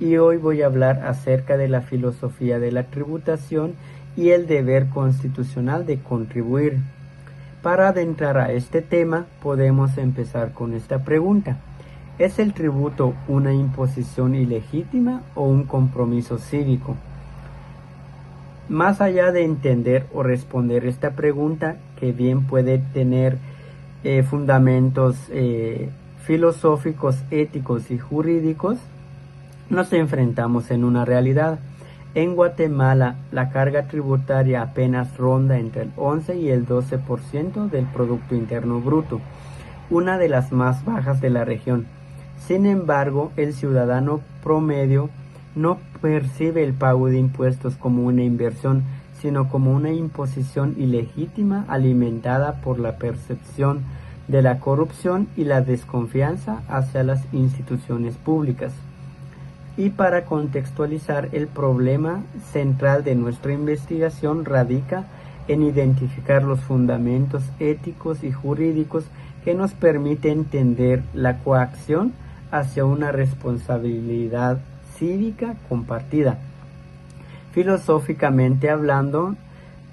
y hoy voy a hablar acerca de la filosofía de la tributación y el deber constitucional de contribuir. Para adentrar a este tema, podemos empezar con esta pregunta. ¿Es el tributo una imposición ilegítima o un compromiso cívico? Más allá de entender o responder esta pregunta, que bien puede tener fundamentos filosóficos, éticos y jurídicos, nos enfrentamos en una realidad. En Guatemala, la carga tributaria apenas ronda entre el 11 y el 12% del Producto Interno Bruto, una de las más bajas de la región. Sin embargo, el ciudadano promedio no percibe el pago de impuestos como una inversión, sino como una imposición ilegítima alimentada por la percepción de la corrupción y la desconfianza hacia las instituciones públicas. Y para contextualizar, el problema central de nuestra investigación radica en identificar los fundamentos éticos y jurídicos que nos permiten entender la coacción hacia una responsabilidad cívica compartida. Filosóficamente hablando,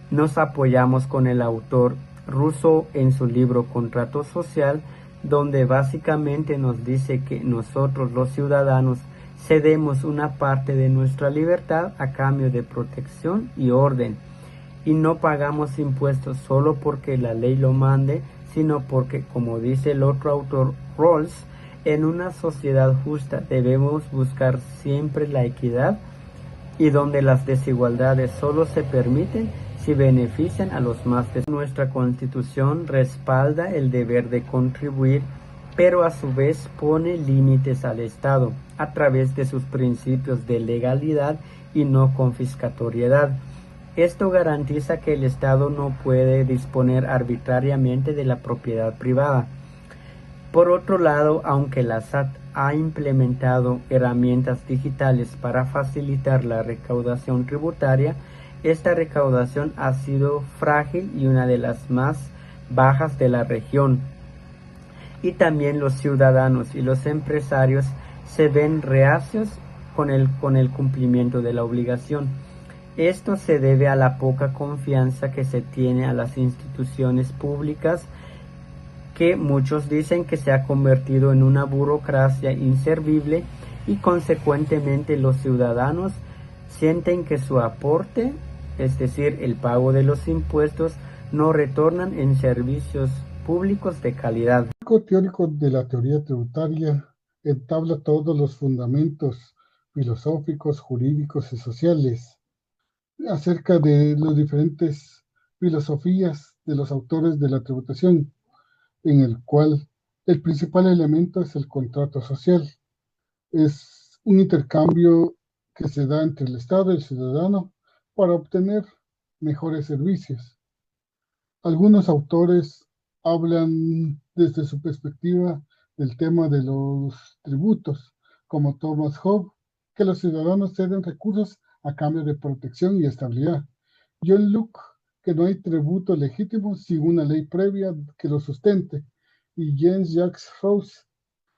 nos apoyamos con el autor Rousseau en su libro Contrato Social, donde básicamente nos dice que nosotros los ciudadanos cedemos una parte de nuestra libertad a cambio de protección y orden, y no pagamos impuestos solo porque la ley lo mande, sino porque, como dice el otro autor, Rawls, en una sociedad justa debemos buscar siempre la equidad y donde las desigualdades solo se permiten si benefician a los más desfavorecidos. Nuestra Constitución respalda el deber de contribuir, pero a su vez pone límites al Estado a través de sus principios de legalidad y no confiscatoriedad. Esto garantiza que el Estado no puede disponer arbitrariamente de la propiedad privada. Por otro lado, aunque la SAT ha implementado herramientas digitales para facilitar la recaudación tributaria, esta recaudación ha sido frágil y una de las más bajas de la región. Y también los ciudadanos y los empresarios se ven reacios con el cumplimiento de la obligación. Esto se debe a la poca confianza que se tiene a las instituciones públicas, que muchos dicen que se ha convertido en una burocracia inservible, y consecuentemente los ciudadanos sienten que su aporte, es decir, el pago de los impuestos, no retornan en servicios públicos de calidad. El marco teórico de la teoría tributaria entabla todos los fundamentos filosóficos, jurídicos y sociales acerca de las diferentes filosofías de los autores de la tributación, en el cual el principal elemento es el contrato social. Es un intercambio que se da entre el Estado y el ciudadano para obtener mejores servicios. Algunos autores hablan desde su perspectiva del tema de los tributos, como Thomas Hobbes, que los ciudadanos ceden recursos a cambio de protección y estabilidad. John Locke, que no hay tributo legítimo sin una ley previa que lo sustente. Y Jean-Jacques Rousseau,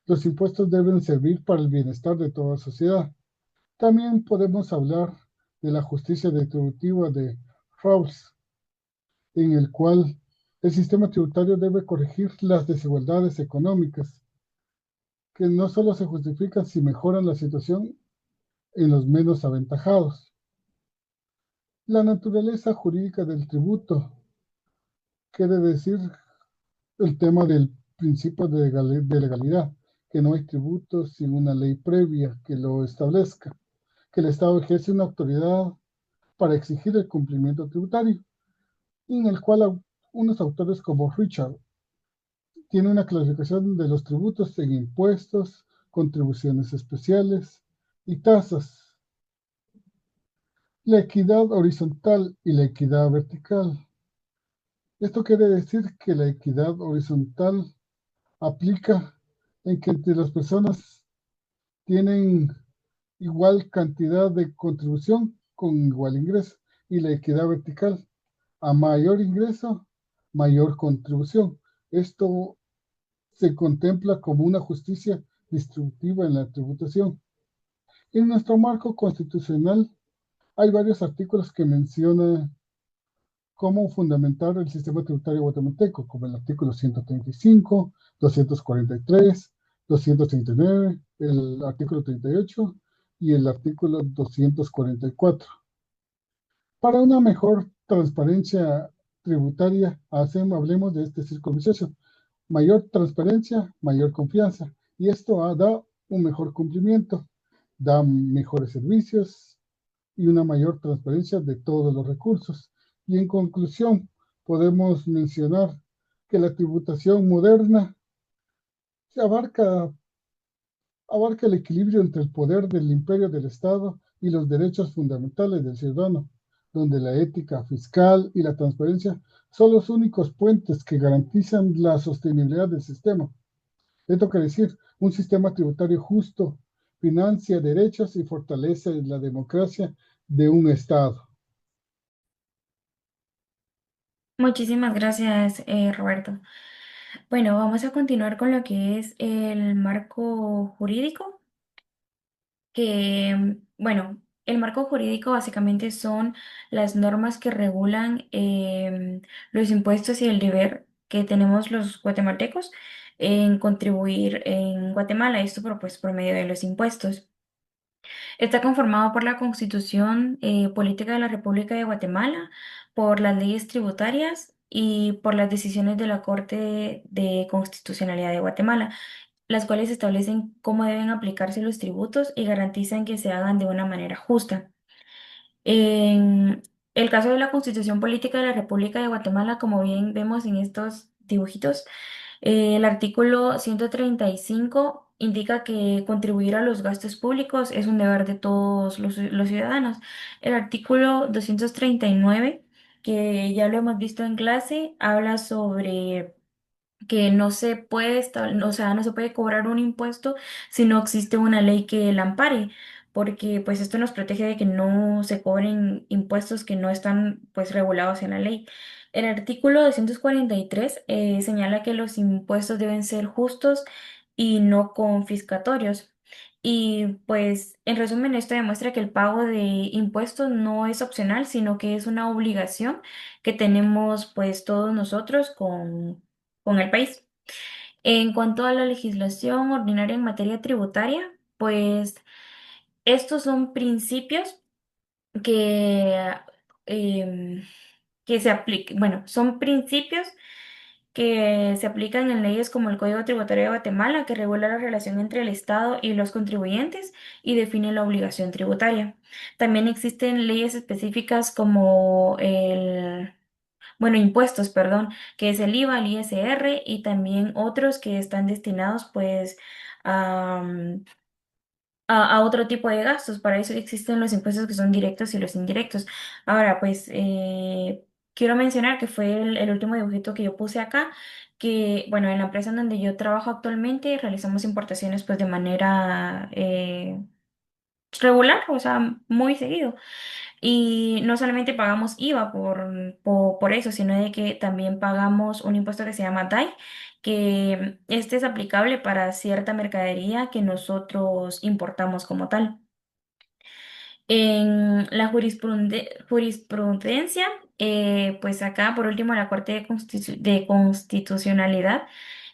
los impuestos deben servir para el bienestar de toda sociedad. También podemos hablar de la justicia retributiva de Rawls, en el cual el sistema tributario debe corregir las desigualdades económicas, que no solo se justifican si mejoran la situación en los menos aventajados. La naturaleza jurídica del tributo quiere decir el tema del principio de legalidad, que no hay tributo sin una ley previa que lo establezca, que el Estado ejerce una autoridad para exigir el cumplimiento tributario, en el cual unos autores como Richard tiene una clasificación de los tributos en impuestos, contribuciones especiales y tasas. La equidad horizontal y la equidad vertical. Esto quiere decir que la equidad horizontal aplica en que entre las personas tienen igual cantidad de contribución con igual ingreso, y la equidad vertical, a mayor ingreso, mayor contribución. Esto se contempla como una justicia distributiva en la tributación. En nuestro marco constitucional hay varios artículos que mencionan cómo fundamentar el sistema tributario guatemalteco, como el artículo 135, 243, 239, el artículo 38 y el artículo 244. Para una mejor transparencia tributaria, hablemos de este círculo vicioso. Mayor transparencia, mayor confianza. Y esto da un mejor cumplimiento, da mejores servicios y una mayor transparencia de todos los recursos. Y en conclusión, podemos mencionar que la tributación moderna abarca abarca el equilibrio entre el poder del imperio del Estado y los derechos fundamentales del ciudadano, donde la ética fiscal y la transparencia son los únicos puentes que garantizan la sostenibilidad del sistema. Esto quiere decir, un sistema tributario justo financia derechos y fortalece la democracia de un Estado. Muchísimas gracias, Roberto. Bueno, vamos a continuar con lo que es el marco jurídico, que, bueno, el marco jurídico básicamente son las normas que regulan los impuestos y el deber que tenemos los guatemaltecos en contribuir en Guatemala, esto pues, por medio de los impuestos. Está conformado por la Constitución Política de la República de Guatemala, por las leyes tributarias y por las decisiones de la Corte de Constitucionalidad de Guatemala, las cuales establecen cómo deben aplicarse los tributos y garantizan que se hagan de una manera justa. En el caso de la Constitución Política de la República de Guatemala, como bien vemos en estos dibujitos, el artículo 135 indica que contribuir a los gastos públicos es un deber de todos los ciudadanos. El artículo 239, que ya lo hemos visto en clase, habla sobre que no se puede o sea, no se puede cobrar un impuesto si no existe una ley que la ampare, porque pues esto nos protege de que no se cobren impuestos que no están pues regulados en la ley. El artículo 243 señala que los impuestos deben ser justos y no confiscatorios. Y pues en resumen esto demuestra que el pago de impuestos no es opcional, sino que es una obligación que tenemos pues todos nosotros con el país. En cuanto a la legislación ordinaria en materia tributaria, pues estos son principios que, em, que se aplican, bueno, son principios que se aplican en leyes como el Código Tributario de Guatemala, que regula la relación entre el Estado y los contribuyentes y define la obligación tributaria. También existen leyes específicas como impuestos, perdón, que es el IVA, el ISR y también otros que están destinados pues a, a otro tipo de gastos. Para eso existen los impuestos que son directos y los indirectos. Ahora, pues quiero mencionar que fue el último dibujito que yo puse acá, que bueno, en la empresa en donde yo trabajo actualmente realizamos importaciones pues de manera regular, o sea, muy seguido. Y no solamente pagamos IVA por eso, sino de que también pagamos un impuesto que se llama DAI, que este es aplicable para cierta mercadería que nosotros importamos como tal. En la jurisprudencia, pues acá por último la Corte de Constitucionalidad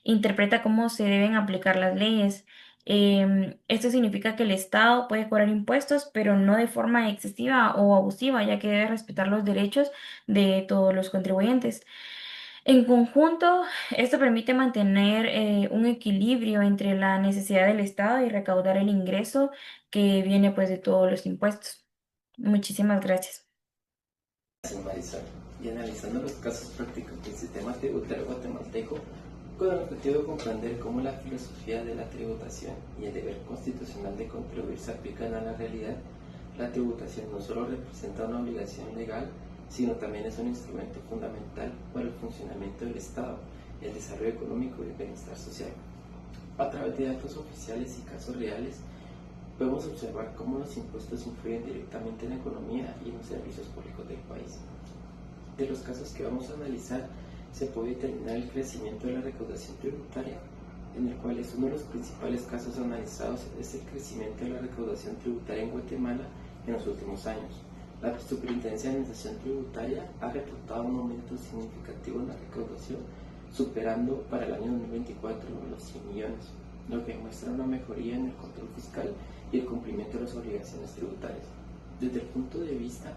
interpreta cómo se deben aplicar las leyes. Esto significa que el Estado puede cobrar impuestos, pero no de forma excesiva o abusiva, ya que debe respetar los derechos de todos los contribuyentes. En conjunto, esto permite mantener un equilibrio entre la necesidad del Estado y recaudar el ingreso que viene pues de todos los impuestos. Muchísimas gracias. Gracias, Marisol. Y analizando los casos prácticos del sistema tributario guatemalteco, con el objetivo de comprender cómo la filosofía de la tributación y el deber constitucional de contribuir se aplican a la realidad, la tributación no solo representa una obligación legal, sino también es un instrumento fundamental para el funcionamiento del Estado, el desarrollo económico y el bienestar social. A través de datos oficiales y casos reales, podemos observar cómo los impuestos influyen directamente en la economía y en los servicios públicos del país. De los casos que vamos a analizar, se puede determinar el crecimiento de la recaudación tributaria en el cual es uno de los principales casos analizados es el crecimiento de la recaudación tributaria en Guatemala en los últimos años. La Superintendencia de Administración Tributaria ha reportado un aumento significativo en la recaudación, superando para el año 2024 los 100 millones, lo que muestra una mejoría en el control fiscal y el cumplimiento de las obligaciones tributarias. Desde el punto de vista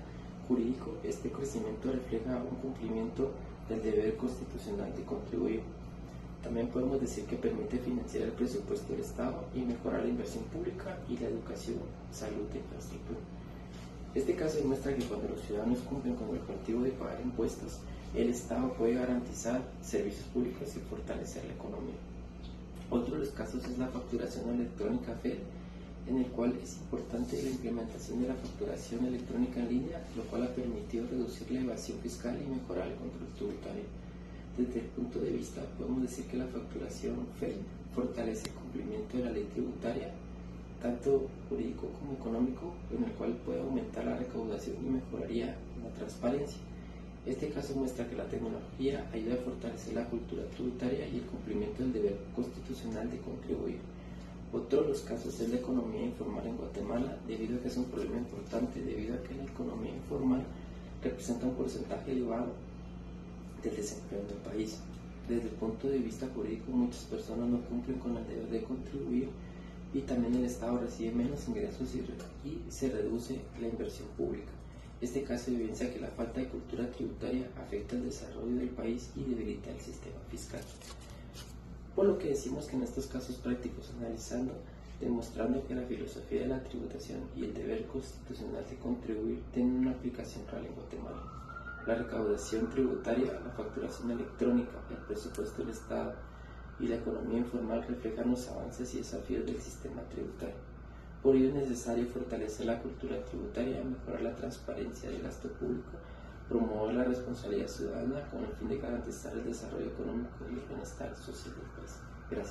jurídico, este crecimiento refleja un cumplimiento del deber constitucional de contribuir. También podemos decir que permite financiar el presupuesto del Estado y mejorar la inversión pública y la educación, salud e infraestructura. Este caso demuestra que cuando los ciudadanos cumplen con el objetivo de pagar impuestos, el Estado puede garantizar servicios públicos y fortalecer la economía. Otro de los casos es la facturación electrónica FED, en el cual es importante la implementación de la facturación electrónica en línea, lo cual ha permitido reducir la evasión fiscal y mejorar el control tributario. Desde el punto de vista, podemos decir que la facturación FED fortalece el cumplimiento de la ley tributaria, tanto jurídico como económico, en el cual puede aumentar la recaudación y mejoraría la transparencia. Este caso muestra que la tecnología ayuda a fortalecer la cultura tributaria y el cumplimiento del deber constitucional de contribuir. Otro de los casos es la economía informal en Guatemala, debido a que es un problema importante, debido a que la economía informal representa un porcentaje elevado del desempleo en el país. Desde el punto de vista jurídico, muchas personas no cumplen con el deber de contribuir y también el Estado recibe menos ingresos y se reduce la inversión pública. Este caso evidencia que la falta de cultura tributaria afecta el desarrollo del país y debilita el sistema fiscal. Por lo que decimos que en estos casos prácticos, analizando, demostrando que la filosofía de la tributación y el deber constitucional de contribuir tienen una aplicación real en Guatemala. La recaudación tributaria, la facturación electrónica, el presupuesto del Estado y la economía informal reflejan los avances y desafíos del sistema tributario. Por ello es necesario fortalecer la cultura tributaria, mejorar la transparencia del gasto público, promover la responsabilidad ciudadana con el fin de garantizar el desarrollo económico y el bienestar social del país. Gracias.